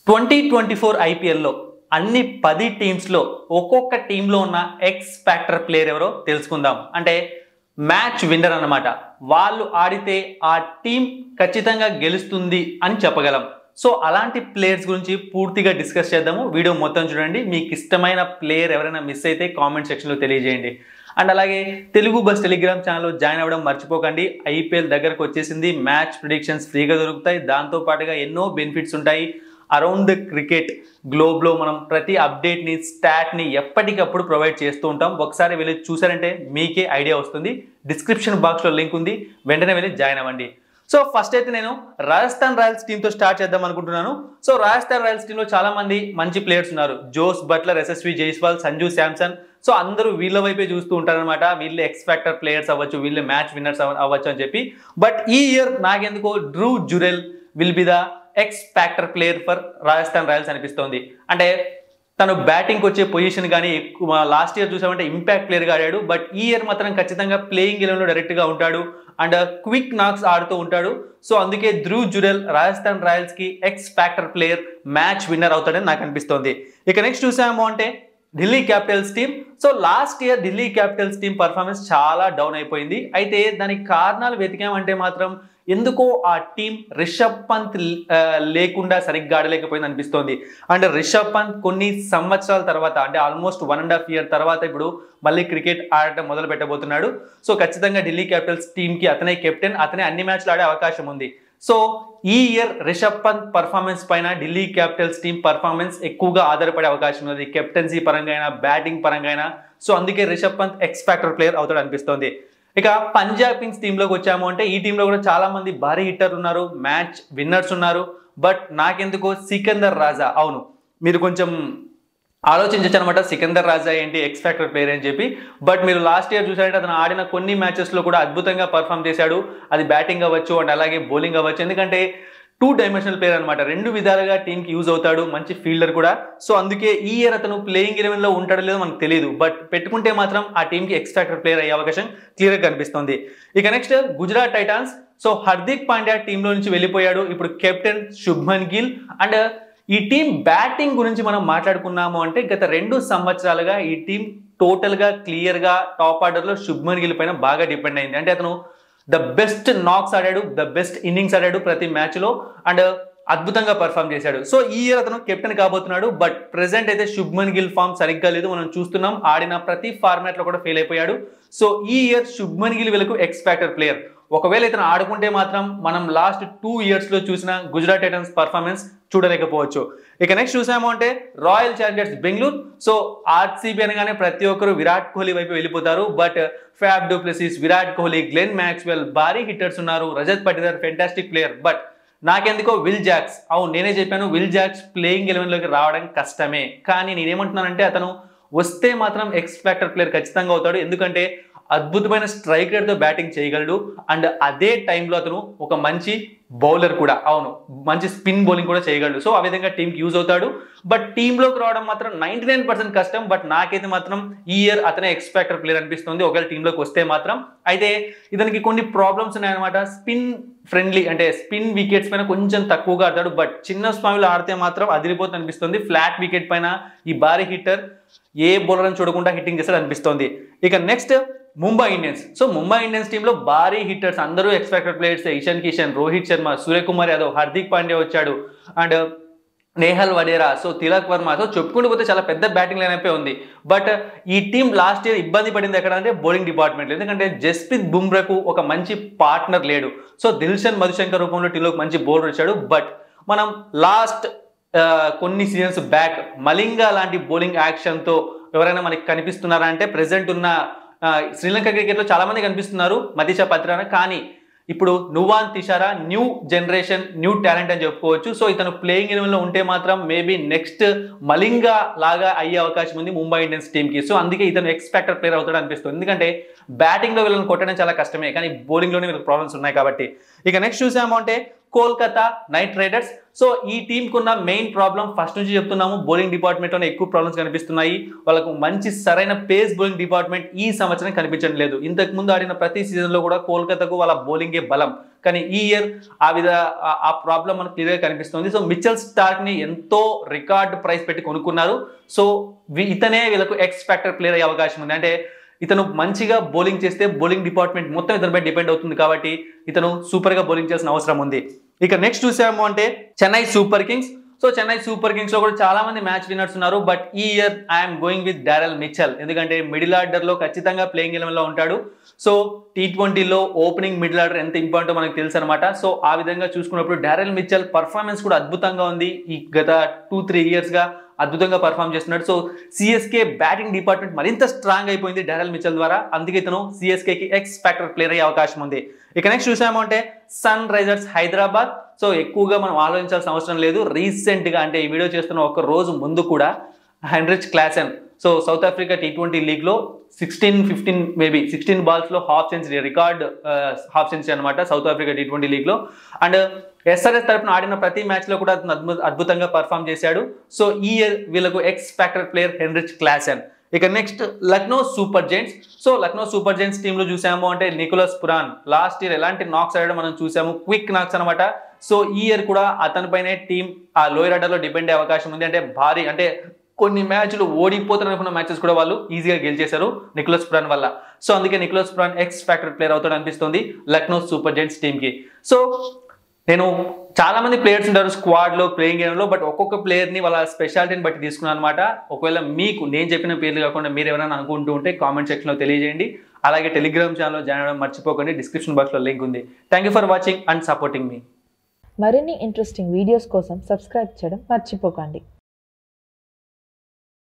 2024 ఐపీఎల్లో అన్ని 10 టీమ్స్లో ఒక్కొక్క టీంలో ఉన్న ఎక్స్ ఫ్యాక్టర్ ప్లేయర్ ఎవరో తెలుసుకుందాం. అంటే మ్యాచ్ విన్నర్ అన్నమాట. వాళ్ళు ఆడితే ఆ టీం ఖచ్చితంగా గెలుస్తుంది అని చెప్పగలం. సో అలాంటి ప్లేయర్స్ గురించి పూర్తిగా డిస్కస్ చేద్దాము. వీడియో మొత్తం చూడండి. మీకు ఇష్టమైన ప్లేయర్ ఎవరైనా మిస్ అయితే కామెంట్ సెక్షన్లో తెలియజేయండి. అండ్ అలాగే తెలుగు బస్ టెలిగ్రామ్ ఛానల్లో జాయిన్ అవ్వడం మర్చిపోకండి. ఐపీఎల్ దగ్గరకు వచ్చేసింది. మ్యాచ్ ప్రిడిక్షన్స్ ఫ్రీగా దొరుకుతాయి. దాంతో పాటుగా ఎన్నో బెనిఫిట్స్ ఉంటాయి. అరౌండ్ ద క్రికెట్ గ్లోబ్లో మనం ప్రతి అప్డేట్ని స్టాట్ని ఎప్పటికప్పుడు ప్రొవైడ్ చేస్తూ ఉంటాం. ఒకసారి వెళ్ళి చూసారంటే మీకే ఐడియా వస్తుంది. డిస్క్రిప్షన్ బాక్స్లో లింక్ ఉంది, వెంటనే వెళ్ళి జాయిన్ అవ్వండి. సో ఫస్ట్ అయితే నేను రాజస్థాన్ రాయల్స్ టీంతో స్టార్ట్ చేద్దాం అనుకుంటున్నాను. సో రాజస్థాన్ రాయల్స్ టీంలో చాలా మంది మంచి ప్లేయర్స్ ఉన్నారు. Jos Buttler, Yashasvi Jaiswal, Sanju Samson. So అందరూ వీళ్ళ వైపే చూస్తూ ఉంటారనమాట. వీళ్ళు ఎక్స్ ఫ్యాక్టర్ ప్లేయర్స్ అవ్వచ్చు, వీళ్ళు మ్యాచ్ విన్నర్స్ అవ్వచ్చు అని చెప్పి. బట్ ఈ ఇయర్ నాకెందుకో Drew Jurel will be the X factor player for Rajasthan Royals అనిపిస్తోంది. అంటే తను బ్యాటింగ్కి వచ్చే పొజిషన్ కానీ లాస్ట్ ఇయర్ చూసామంటే ఇంపాక్ట్ ప్లేయర్గా ఆడాడు. బట్ ఈ ఇయర్ మాత్రం ఖచ్చితంగా ప్లేయింగ్ ఎలెవెన్లో డైరెక్ట్గా ఉంటాడు అండ్ క్విక్ నాక్స్ ఆడుతూ ఉంటాడు. సో అందుకే ధ్రువ్ జురెల్ రాజస్థాన్ రాయల్స్కి X factor player, match winner అవుతాడని నాకు అనిపిస్తోంది. ఇక నెక్స్ట్ చూసాము అంటే Delhi Capitals team. So last year Delhi Capitals team performance చాలా డౌన్ అయిపోయింది. అయితే దానికి కారణాలు వెతికామంటే మాత్రం ఎందుకో ఆ టీం రిషబ్ పంత్ లేకుండా సరిగ్గా ఆడలేకపోయింది అనిపిస్తోంది. అండ్ రిషబ్ పంత్ కొన్ని సంవత్సరాల తర్వాత, అంటే ఆల్మోస్ట్ 1.5 years తర్వాత ఇప్పుడు మళ్ళీ క్రికెట్ ఆడటం మొదలు పెట్టబోతున్నాడు. సో ఖచ్చితంగా ఢిల్లీ క్యాపిటల్స్ టీంకి అతనే కెప్టెన్, అతనే అన్ని మ్యాచ్లు ఆడే అవకాశం ఉంది. సో ఈ ఇయర్ రిషబ్ పంత్ పర్ఫార్మెన్స్ పైన ఢిల్లీ క్యాపిటల్స్ టీం పర్ఫార్మెన్స్ ఎక్కువగా ఆధారపడే అవకాశం ఉంది, కెప్టెన్సీ పరంగా అయినా బ్యాటింగ్ పరంగా అయినా. సో అందుకే Rishabh Pant X factor player అవుతాడు అనిపిస్తోంది. ఇక పంజాబ్ కింగ్స్ టీంలోకి వచ్చాము అంటే ఈ టీంలో కూడా చాలా మంది భారీ హిట్టర్ ఉన్నారు, మ్యాచ్ విన్నర్స్ ఉన్నారు. బట్ నాకెందుకో సికందర్ రాజా, అవును మీరు కొంచెం ఆలోచించచ్చు అనమాట, సికందర్ రాజా ఏంటి ఎక్స్ ఫ్యాక్టర్ ప్లేయర్ అని చెప్పి. బట్ మీరు లాస్ట్ ఇయర్ చూసారంటే అతను ఆడిన కొన్ని మ్యాచెస్లో కూడా అద్భుతంగా పర్ఫామ్ చేశాడు. అది బ్యాటింగ్ అవ్వచ్చు అండ్ అలాగే బౌలింగ్ అవ్వచ్చు. ఎందుకంటే 2 dimensional ప్లేయర్ అనమాట, 2 విధాలుగా టీంకి యూజ్ అవుతాడు, మంచి ఫీల్డర్ కూడా. సో అందుకే ఈ ఇయర్ అతను ప్లేయింగ్ 11లో ఉంటాడో లేదో మనకు తెలియదు. బట్ పెట్టుకుంటే మాత్రం ఆ టీంకి ఎక్స్ ఫ్యాక్టర్ ప్లేయర్ అయ్యే అవకాశం క్లియర్గా కనిపిస్తుంది. ఇక next Gujarat Titans. So Hardik Pandya టీంలో నుంచి వెళ్ళిపోయాడు. ఇప్పుడు కెప్టెన్ శుభ్మన్ గిల్. అండ్ ఈ టీం బ్యాటింగ్ గురించి మనం మాట్లాడుకున్నాము అంటే గత 2 సంవత్సరాలుగా ఈ టీం టోటల్గా క్లియర్గా టాప్ ఆర్డర్లో శుభ్మన్ గిల్ పైన బాగా డిపెండ్ అయింది. అంటే అతను ద బెస్ట్ నాక్స్ ఆడాడు, ద బెస్ట్ ఇన్నింగ్స్ ఆడాడు ప్రతి మ్యాచ్లో అండ్ అద్భుతంగా పర్ఫామ్ చేశాడు. సో ఈ ఇయర్ అతను కెప్టెన్ కాబోతున్నాడు. బట్ ప్రెసెంట్ అయితే శుభ్మన్ గిల్ ఫామ్ సరిగ్గా లేదు, మనం చూస్తున్నాం. ఆడిన ప్రతి ఫార్మాట్లో కూడా ఫెయిల్ అయిపోయాడు. సో ఈ ఇయర్ శుభ్మన్ గిల్ వీళ్ళకు ఎక్స్ ఫ్యాక్టర్ ప్లేయర్. ఒకవేళ ఇతను ఆడుకుంటే మాత్రం మనం లాస్ట్ 2 yearsలో చూసిన గుజరాత్ టైటన్స్ పర్ఫార్మెన్స్ చూడలేకపోవచ్చు. ఇక నెక్స్ట్ చూసాము అంటే royal Challengers Bengaluru. So RCB అనగానే ప్రతి ఒక్కరు విరాట్ కోహ్లీ వైపు వెళ్ళిపోతారు. But fab du Plessis, Virat Kohli, Glenn Maxwell భారీ హిట్టర్స్ ఉన్నారు. Rajat Patidar fantastic player. But నాకెందుకో విల్ జాక్స్, అవును నేనే చెప్పాను, విల్ జాక్స్ ప్లేయింగ్ 11లోకి రావడం కష్టమే. కానీ నేనేమంటున్నానంటే అతను వస్తే మాత్రం ఎక్స్ ఫ్యాక్టర్ ప్లేయర్ ఖచ్చితంగా అవుతాడు. ఎందుకంటే అద్భుతమైన స్ట్రైక్ రేట్తో బ్యాటింగ్ చేయగలడు అండ్ అదే టైంలో అతను ఒక మంచి బౌలర్ కూడా, అవును మంచి స్పిన్ బౌలింగ్ కూడా చేయగలడు. సో ఆ విధంగా టీంకి యూజ్ అవుతాడు. బట్ టీంలోకి రావడం మాత్రం 99% కష్టం. బట్ నాకైతే మాత్రం ఈ ఇయర్ అతనే ఎక్స్ ఫ్యాక్టర్ ప్లేయర్ అనిపిస్తుంది ఒకవేళ టీంలోకి వస్తే మాత్రం. అయితే ఇతనికి కొన్ని ప్రాబ్లమ్స్ ఉన్నాయన్నమాట. స్పిన్ ఫ్రెండ్లీ, అంటే స్పిన్ వికెట్స్ పైన కొంచెం తక్కువగా ఆడతాడు. బట్ చిన్న స్వామిలో ఆడితే మాత్రం అదిరిపోతుంది అనిపిస్తుంది. ఫ్లాట్ వికెట్ పైన ఈ భారీ హిట్టర్ ఏ బౌలర్ అని చూడకుండా హిట్టింగ్ చేస్తాడు అనిపిస్తుంది. ఇక next Mumbai Indians. So Mumbai Indians టీంలో భారీ హిట్టర్స్ అందరూ X factor players. Ishan Kishan, Rohit Sharma, Suryakumar Yadav, Hardik Pandya వచ్చాడు and Nehal Wadhera, so Tilak Varma. So చెప్పుకుంటూ పోతే చాలా పెద్ద బ్యాటింగ్ లైనప్ ఉంది. బట్ ఈ టీం లాస్ట్ ఇయర్ ఇబ్బంది పడింది ఎక్కడ అంటే బౌలింగ్ డిపార్ట్మెంట్లో. ఎందుకంటే జస్ప్రీత్ బుమ్రాకు ఒక మంచి పార్ట్నర్ లేడు. సో దిల్షన్ మధుశంకర్ రూపంలో టీంలోకి మంచి బౌలర్ వచ్చాడు. బట్ మనం లాస్ట్ కొన్ని సీజన్స్ బ్యాక్ మలింగా లాంటి బౌలింగ్ యాక్షన్తో ఎవరైనా మనకి కనిపిస్తున్నారా అంటే ప్రెసెంట్ ఉన్న శ్రీలంక క్రికెట్లో చాలా మంది కనిపిస్తున్నారు, మతీష పత్రాన. కానీ ఇప్పుడు Nuwan Thushara new generation, new talent అని చెప్పుకోవచ్చు. సో ఇతను ప్లేయింగ్ 11లో ఉంటే మాత్రం మేబీ నెక్స్ట్ మలింగా లాగా అయ్యే అవకాశం ఉంది ముంబై ఇండియన్స్ టీంకి. సో అందుకే ఇతను ఎక్స్ ఫ్యాక్టర్ ప్లేయర్ అవుతాడు అనిపిస్తుంది. ఎందుకంటే బ్యాటింగ్లో వీళ్ళని కొట్టడం చాలా కష్టమే, కానీ బౌలింగ్లోనే వీళ్ళకి ప్రాబ్లమ్స్ ఉన్నాయి కాబట్టి. ఇక నెక్స్ట్ చూసాము అంటే కోల్కతా నైట్ రైడర్స్. సో ఈ టీంకి ఉన్న మెయిన్ ప్రాబ్లం ఫస్ట్ నుంచి చెప్తున్నాము, బౌలింగ్ డిపార్ట్మెంట్లోనే ఎక్కువ ప్రాబ్లమ్స్ కనిపిస్తున్నాయి. వాళ్ళకు మంచి సరైన పేస్ బౌలింగ్ డిపార్ట్మెంట్ ఈ సంవత్సరం కనిపించడం లేదు. ఇంతకు ముందు ఆడిన ప్రతి సీజన్లో కూడా కోల్కతాకు వాళ్ళ బౌలింగే బలం, కానీ ఈ ఇయర్ ఆ ప్రాబ్లం మనకు క్లియర్గా కనిపిస్తుంది. సో మిచెల్ స్టార్క్ని ఎంతో రికార్డ్ ప్రైస్ పెట్టి కొనుక్కున్నారు. సో ఇతనే వీళ్ళకు ఎక్స్ ఫ్యాక్టర్ ప్లేయర్ అయ్యే అవకాశం ఉంది. అంటే ఇతను మంచిగా బౌలింగ్ చేస్తే బౌలింగ్ డిపార్ట్మెంట్ మొత్తం ఇతనిపై డిపెండ్ అవుతుంది, కాబట్టి ఇతను సూపర్గా బౌలింగ్ చేయాల్సిన అవసరం ఉంది. ఇక నెక్స్ట్ చూసాము అంటే Chennai super Kings. So Chennai super Kings లో కూడా చాలా మంది మ్యాచ్ విన్నర్స్ ఉన్నారు. బట్ ఈ year I'm going with Daryl Mitchell, ఎందుకంటే మిడిల్ ఆర్డర్ లో ఖచ్చితంగా ప్లేయింగ్ ఎలెవెన్ లో ఉంటాడు. సో T20లో ఓపెనింగ్ మిడిల్ ఆర్డర్ ఎంత ఇంపార్టెంటో మనకు తెలుసు అనమాట. సో ఆ విధంగా చూసుకున్నప్పుడు డారెల్ మిచెల్ పర్ఫార్మెన్స్ కూడా అద్భుతంగా ఉంది. ఈ గత 2-3 ఇయర్స్ గా అద్భుతంగా పర్ఫామ్ చేస్తున్నాడు. సో సిఎస్కే బ్యాటింగ్ డిపార్ట్మెంట్ మరింత స్ట్రాంగ్ అయిపోయింది డారెల్ మిచెల్ ద్వారా, అందుకే ఇతను సిఎస్కేకి ఎక్స్ ఫ్యాక్టర్ ప్లేయర్ అయ్యే అవకాశం ఉంది. ఇక నెక్స్ట్ చూసాము అంటే సన్ రైజర్స్ హైదరాబాద్. సో ఎక్కువగా మనం ఆలోచించాల్సిన అవసరం లేదు. రీసెంట్ గా అంటే ఈ వీడియో చేస్తున్న ఒక రోజు ముందు కూడా Heinrich Klaasen, so south Africa T20 league లో 16 balls లో half century, record half century అనమాట సౌత్ ఆఫ్రికా T20 లీగ్ లో. అండ్ SRS తరపున ఆడిన ప్రతి మ్యాచ్ లో కూడా అద్భుతంగా పర్ఫామ్ చేశాడు. సో ఈ ఇయర్ వీళ్ళకు X factor player Heinrich Klaasen. ఇక next Lucknow super Giants. So Lucknow super Giants team లో చూసాము అంటే నికోలస్ పురాన్ లాస్ట్ ఇయర్ ఎలాంటి నాక్స్ ఆడడం మనం చూసాము, క్విక్ నాక్స్ అనమాట. సో ఈ ఇయర్ కూడా అతనిపైనే టీం ఆ లోయర్ ఆర్డర్ లో డిపెండ్ అయ్యే అవకాశం ఉంది. అంటే భారీ, అంటే కొన్ని మ్యాచ్లు ఓడిపోతారు అనుకున్న మ్యాచెస్ కూడా వాళ్ళు ఈజీగా గెలిచేశారు నికోలస్ పురాన్ వల్ల. సో అందుకే Nicholas Pooran X factor player అవుతాడు అనిపిస్తుంది లక్నో సూపర్ జైంట్స్ టీమ్ కి. సో నేను చాలా మంది ప్లేయర్స్ ఉంటారు స్క్వాడ్ లో, ప్లేయింగ్ గేమ్ లో, బట్ ఒక్కొక్క ప్లేయర్ ని వాళ్ళ స్పెషాలిటీని బట్టి తీసుకున్నాను అనమాట. ఒకవేళ మీకు నేను చెప్పిన పేర్లు కాకుండా మీరు ఎవరైనా అనుకుంటూ ఉంటే కామెంట్ సెక్షన్ లో తెలియజేయండి. అలాగే టెలిగ్రామ్ ఛానల్లో జాయిన్ అవ్వడం మర్చిపోకండి, డిస్క్రిప్షన్ బాక్స్ లో లింక్ ఉంది. Thank you for watching and supporting మీ. మరిన్ని ఇంట్రెస్టింగ్ వీడియోస్ కోసం సబ్స్క్రైబ్ చేయడం మర్చిపోకండి.